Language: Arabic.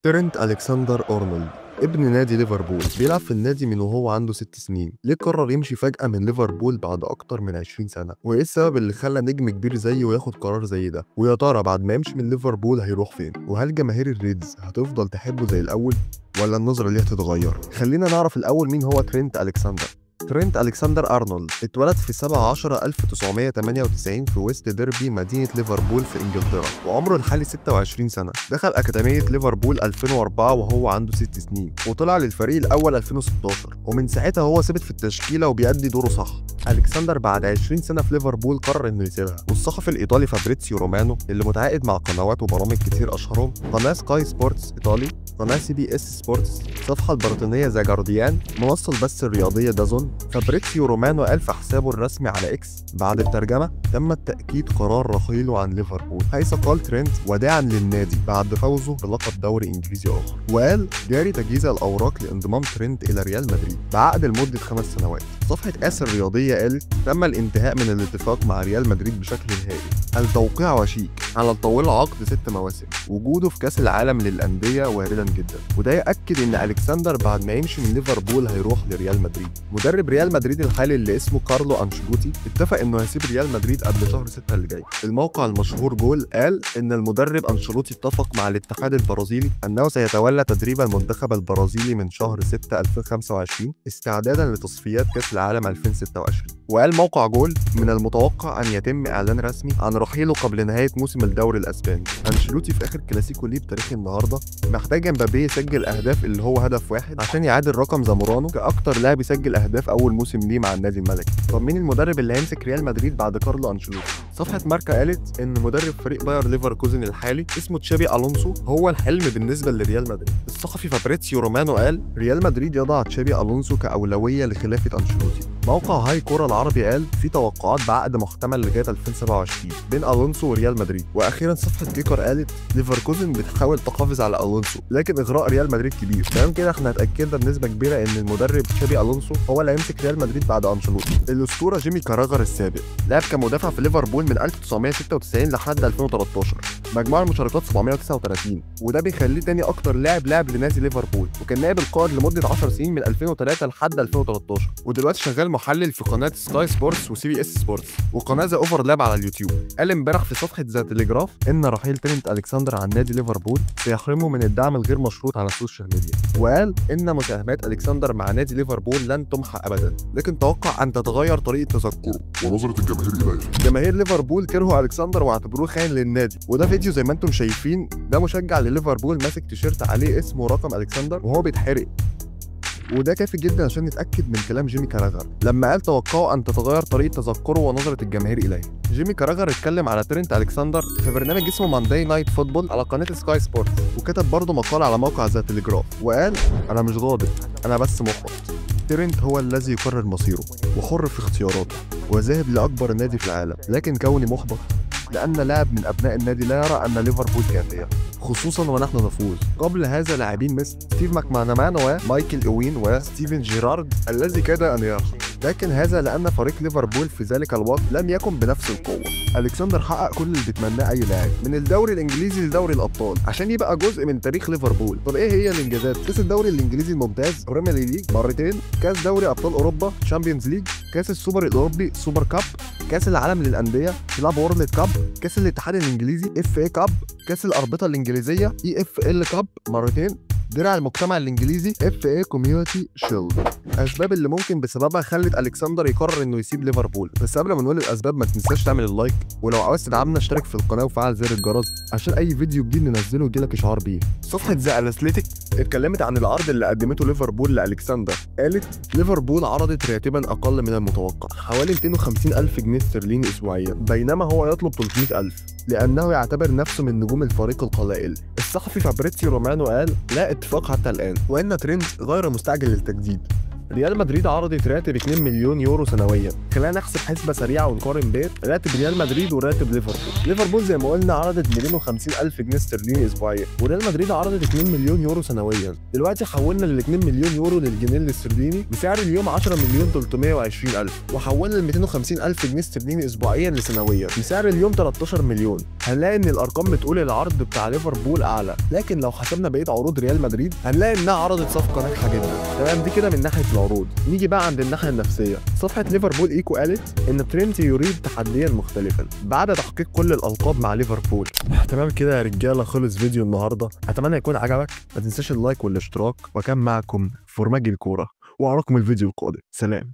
ترينت ألكسندر أرنولد ابن نادي ليفربول بيلعب في النادي من وهو عنده 6 سنين. ليه قرر يمشي فجأة من ليفربول بعد أكتر من 20 سنة؟ وإيه السبب اللي خلى نجم كبير زيه ياخد قرار زي ده؟ ويا ترى بعد ما يمشي من ليفربول هيروح فين؟ وهل جماهير الريدز هتفضل تحبه زي الأول؟ ولا النظرة ليه هتتغير؟ خلينا نعرف الأول مين هو ترينت ألكسندر. ترينت ألكسندر أرنولد اتولد في 7/10/1998 في ويست ديربي مدينة ليفربول في إنجلترا، وعمره الحالي 26 سنة. دخل أكاديمية ليفربول 2004 وهو عنده 6 سنين، وطلع للفريق الأول 2016، ومن ساعتها هو ثابت في التشكيلة وبيأدي دوره صح. ألكسندر بعد 20 سنة في ليفربول قرر إنه يسيبها، والصحفي الإيطالي فابريتسيو رومانو اللي متعاقد مع قنوات وبرامج كتير أشهرهم قناة سكاي سبورتس إيطالي، قناة CBS سبورتس، الصفحة البريطانية ذا جارديان، منصة البث الرياضية دازون. فابريتسيو رومانو قال في حسابه الرسمي على إكس بعد الترجمة: تم التأكيد قرار رحيله عن ليفربول، حيث قال ترينت وداعا للنادي بعد فوزه بلقب دوري إنجليزي آخر. وقال جاري تجهيز الأوراق لانضمام ترينت إلى ريال مدريد بعقد لمدة 5 سنوات. صفحة آس الرياضية قالت: تم الانتهاء من الاتفاق مع ريال مدريد بشكل نهائي. التوقيع وشيك على طول عقد 6 مواسم. وجوده في كأس العالم للأندية واردا جدا، وده يأكد إن ألكسندر بعد ما يمشي من ليفربول هيروح لريال مدريد. مدرب ريال مدريد الحالي اللي اسمه كارلو أنشيلوتي اتفق إنه هيسيب ريال مدريد قبل شهر 6 اللي جاي. الموقع المشهور جول قال إن المدرب أنشيلوتي اتفق مع الاتحاد البرازيلي أنه سيتولى تدريب المنتخب البرازيلي من شهر 6 2025 استعدادا لتصفيات كأس العالم 2026. وقال موقع جول: من المتوقع أن يتم إعلان رسمي عن رحيله قبل نهاية موسم الدوري الأسباني. أنشيلوتي في آخر كلاسيكو ليه بتاريخ النهارده محتاج امبابي يسجل أهداف اللي هو هدف واحد عشان يعادل رقم زامورانو كأكتر لاعب يسجل أهداف أول موسم ليه مع النادي الملكي. طب مين المدرب اللي هيمسك ريال مدريد بعد كارلو أنشيلوتي؟ صفحة ماركا قالت إن مدرب فريق باير ليفركوزن الحالي اسمه تشابي ألونسو هو الحلم بالنسبة لريال مدريد. الصحفي فابريتسيو رومانو قال: ريال مدريد يضع تشابي ألونسو كأولوية لخلافة أنشيلوتي. موقع هاي كورة العربي قال: في توقعات بعقد محتمل لغاية 2027 بين ألونسو وريال مدريد. وأخيرا صفحة كيكر قالت: ليفركوزن بتحاول تحافظ على ألونسو لكن إغراء ريال مدريد كبير. تمام كده احنا اتأكدنا بنسبة كبيرة إن المدرب تشابي ألونسو هو اللي هيمسك ريال مدريد بعد أنشيلوتي. الأسطورة جيمي كاراغر السابق لعب كمدافع في ليفربول من 1996 لحد 2013، مجموع المشاركات 739، وده بيخليه تاني أكتر لاعب لعب لنادي ليفربول، وكان نائب القائد لمدة 10 سنين من 2003 لحد 2013، ودلوقتي شغال محلل في قناة سكاي سبورتس وCBS سبورتس وقناة ذا اوفرلاب على اليوتيوب. قال امبارح في صفحة ذا تليجراف إن رحيل ترينت ألكسندر عن نادي ليفربول سيحرمه من الدعم الغير مشروط على السوشيال ميديا. وقال إن مساهمات ألكسندر مع نادي ليفربول لن تمحى أبدا، لكن توقع أن تتغير طريقة تذكره ونظرة الجماهير إليه. جماهير ليفربول كرهوا ألكسندر واعتبروه خاين للنادي. وده فيديو زي ما انتم شايفين، ده مشجع لليفربول ماسك تيشيرت عليه اسمه رقم ألكسندر وهو بيتحرق، وده كافي جدا عشان نتاكد من كلام جيمي كاراغر لما قال توقعوا ان تتغير طريقه تذكره ونظره الجماهير اليه. جيمي كاراغر اتكلم على ترينت ألكسندر في برنامج اسمه مانداي نايت فوتبول على قناه سكاي سبورتس، وكتب برضه مقال على موقع ذا تليجراف وقال: انا مش غاضب، انا بس محبط. ترينت هو الذي يقرر مصيره وحر في اختياراته وذاهب لاكبر نادي في العالم، لكن كوني محبط لأن لاعب من أبناء النادي لا يرى أن ليفربول كافية، خصوصا ونحن نفوز. قبل هذا لاعبين مثل ستيف ماكمانامان ومايكل أوين وستيفن جيرارد الذي كاد أن يرحل، لكن هذا لأن فريق ليفربول في ذلك الوقت لم يكن بنفس القوة. ألكسندر حقق كل اللي بيتمناه أي لاعب، من الدوري الإنجليزي لدوري الأبطال عشان يبقى جزء من تاريخ ليفربول. طب إيه هي الإنجازات؟ كأس الدوري الإنجليزي الممتاز، بريمير ليج مرتين، كأس دوري أبطال أوروبا تشامبيونز ليج، كأس السوبر الأوروبي سوبر كاب، كأس العالم للأندية كلاب وورلد كاب، كأس الاتحاد الإنجليزي FA كاب، كأس الأربطة الإنجليزية EFL كاب مرتين، درع المجتمع الإنجليزي FA كوميونتي شيلد. الأسباب اللي ممكن بسببها خلت ألكسندر يقرر إنه يسيب ليفربول. بس قبل ما نقول الأسباب ما تنساش تعمل اللايك، ولو عاوز تدعمنا اشترك في القناة وفعل زر الجرس عشان أي فيديو جديد ننزله يجيلك إشعار بيه. صفحة ذا أثليتيك اتكلمت عن العرض اللي قدمته ليفربول لألكسندر. قالت: ليفربول عرضت راتبا أقل من المتوقع، حوالي 250,000 جنيه استرليني أسبوعيا، بينما هو يطلب 300,000 لأنه يعتبر نفسه من نجوم الفريق القلائل. الصحفي فابريتسيو رومانو قال: لا اتفاق حتى الآن، وإن ترينت غير مستعجل للتجديد. ريال مدريد عرضت راتب 2 مليون يورو سنويا. خلينا نحسب حسبه سريعه ونقارن بين راتب ريال مدريد وراتب ليفربول. ليفربول زي ما قلنا عرضت 250 الف جنيه استرليني اسبوعيا، وريال مدريد عرضت 2 مليون يورو سنويا. دلوقتي حولنا ال 2 مليون يورو للجنيه الاسترليني بسعر اليوم 10 مليون 320 الف، وحولنا ال 250 الف جنيه استرليني اسبوعيا لسنويا بسعر اليوم 13 مليون. هنلاقي ان الارقام بتقول العرض بتاع ليفربول اعلى، لكن لو حسبنا بقيه عروض ريال مدريد هنلاقي انها عرضت صفقه ناجحه جدا. تمام، دي كده من ناحيه العروض. نيجي بقى عند الناحيه النفسيه. صفحه ليفربول ايكو قالت ان ترينت يريد تحديا مختلفا بعد تحقيق كل الالقاب مع ليفربول. تمام كده يا رجاله، خلص فيديو النهارده، اتمنى يكون عجبك. ما تنساش اللايك والاشتراك، وكان معكم فورماجي الكوره، واراكم الفيديو القادم. سلام.